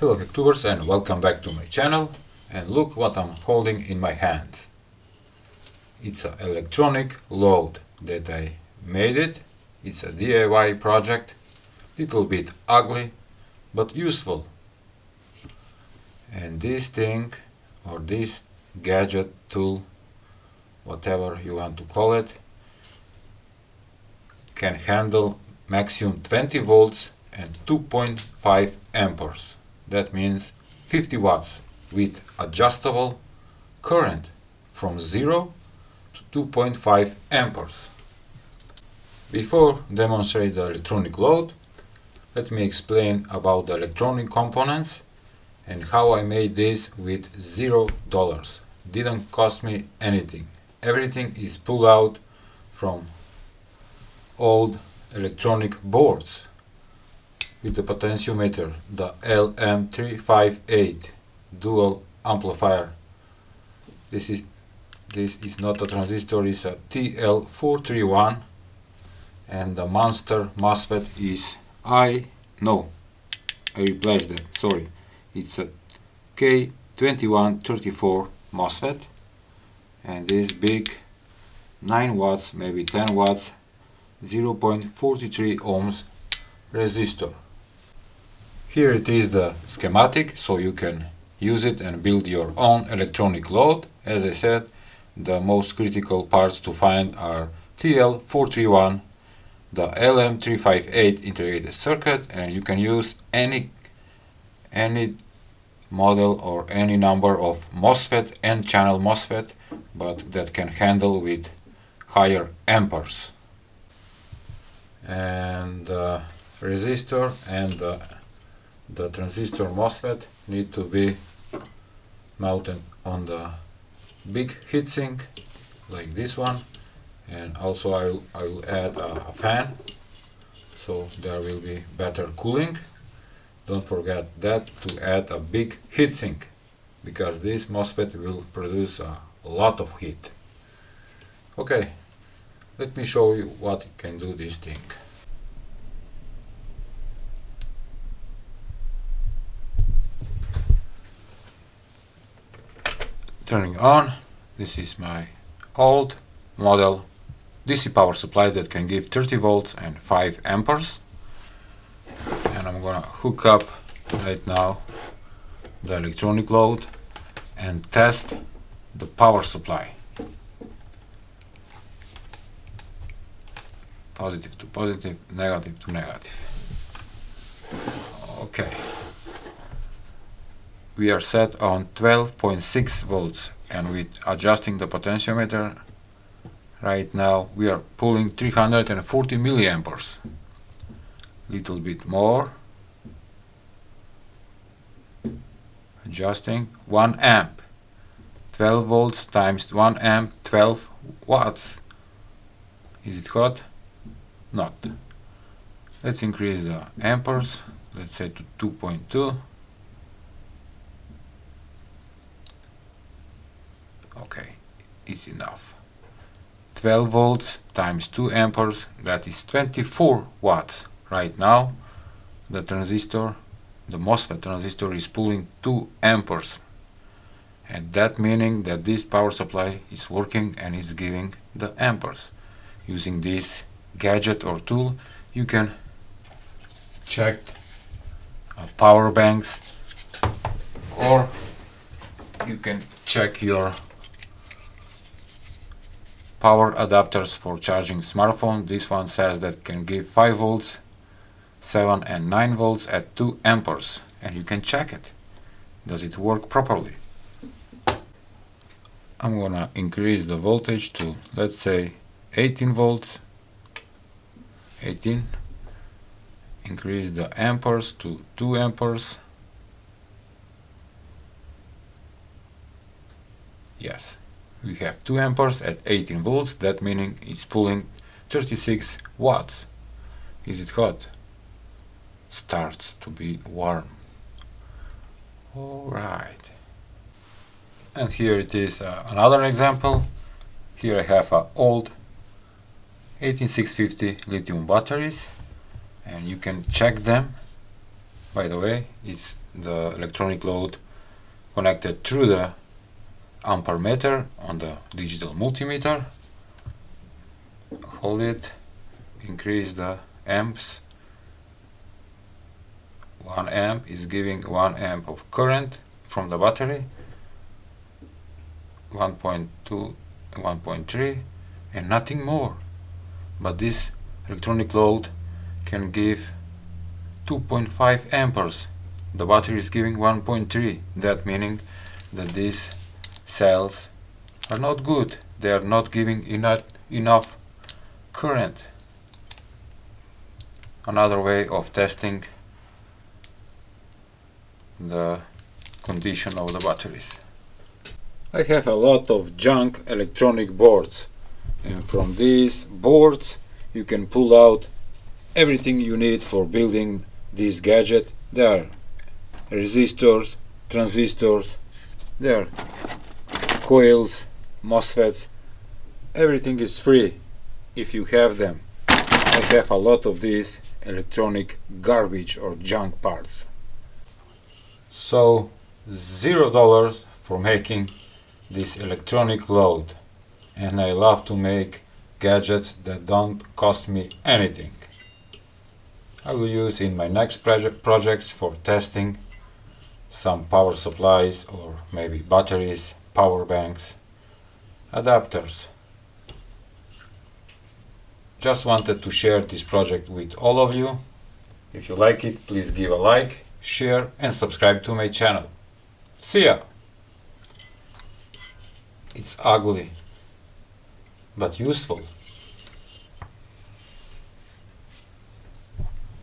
Hello Hacktubers and welcome back to my channel, and look what I'm holding in my hands. It's an electronic load that I made it. It's a DIY project, little bit ugly but useful. And this thing, or this gadget tool, whatever you want to call it, can handle maximum 20 volts and 2.5 amperes. That means 50 watts with adjustable current from 0 to 2.5 amperes. Before demonstrate the electronic load, let me explain about the electronic components and how I made this with $0. Didn't cost me anything. Everything is pulled out from old electronic boards with the potentiometer, the LM358 dual amplifier. This is not a transistor, it's a TL431, and the monster MOSFET is I replaced that, sorry. It's a K2134 MOSFET, and this big 9 watts, maybe 10 watts, 0.43 ohms resistor. Here it is the schematic, so you can use it and build your own electronic load. As I said, the most critical parts to find are TL431, the LM358 integrated circuit, and you can use any model or any number of MOSFET, N-channel MOSFET, but that can handle with higher amperes. And the resistor and the transistor MOSFET need to be mounted on the big heatsink like this one, and also I will add a fan so there will be better cooling. Don't forget that to add a big heatsink, because this MOSFET will produce a lot of heat. Okay, let me show you what it can do, this thing. Turning on, this is my old model DC power supply that can give 30 volts and 5 amperes. And I'm gonna hook up right now the electronic load and test the power supply. Positive to positive, negative to negative. Okay. We are set on 12.6 volts, and with adjusting the potentiometer right now we are pulling 340 milliamperes. Little bit more, adjusting 1 amp, 12 volts times 1 amp, 12 watts. Is it hot? Not. Let's increase the amperes, let's say to 2.2. Okay, it's enough. 12 volts times 2 amperes, that is 24 watts. Right now the transistor, the MOSFET transistor, is pulling 2 amperes, and that meaning that this power supply is working and is giving the amperes. Using this gadget or tool you can check power banks, or you can check your power adapters for charging smartphone. This one says that can give 5 volts, 7 and 9 volts at 2 amperes, and you can check it. Does it work properly? I'm gonna increase the voltage to, let's say, 18 volts. 18. Increase the amperes to 2 amperes. Yes, we have 2 amperes at 18 volts, that meaning it's pulling 36 watts. Is it hot? Starts to be warm. Alright. And here it is, another example. Here I have old 18650 lithium batteries, and you can check them By the way, it's the electronic load connected through the ampere meter on the digital multimeter. Hold it, increase the amps. 1 amp is giving 1 amp of current from the battery, 1.2, 1.3, and nothing more. But this electronic load can give 2.5 amperes. The battery is giving 1.3. That meaning that these cells are not good. They are not giving enough current. Another way of testing the condition of the batteries. I have a lot of junk electronic boards, and from these boards you can pull out everything you need for building this gadget. There are resistors, transistors, there are coils, MOSFETs. Everything is free if you have them. I have a lot of these electronic garbage or junk parts. So $0 for making this electronic load, and I love to make gadgets that don't cost me anything. I will use in my next projects for testing some power supplies or maybe batteries, power banks, adapters. Just wanted to share this project with all of you. If you like it, please give a like, share and subscribe to my channel. See ya! It's ugly, but useful.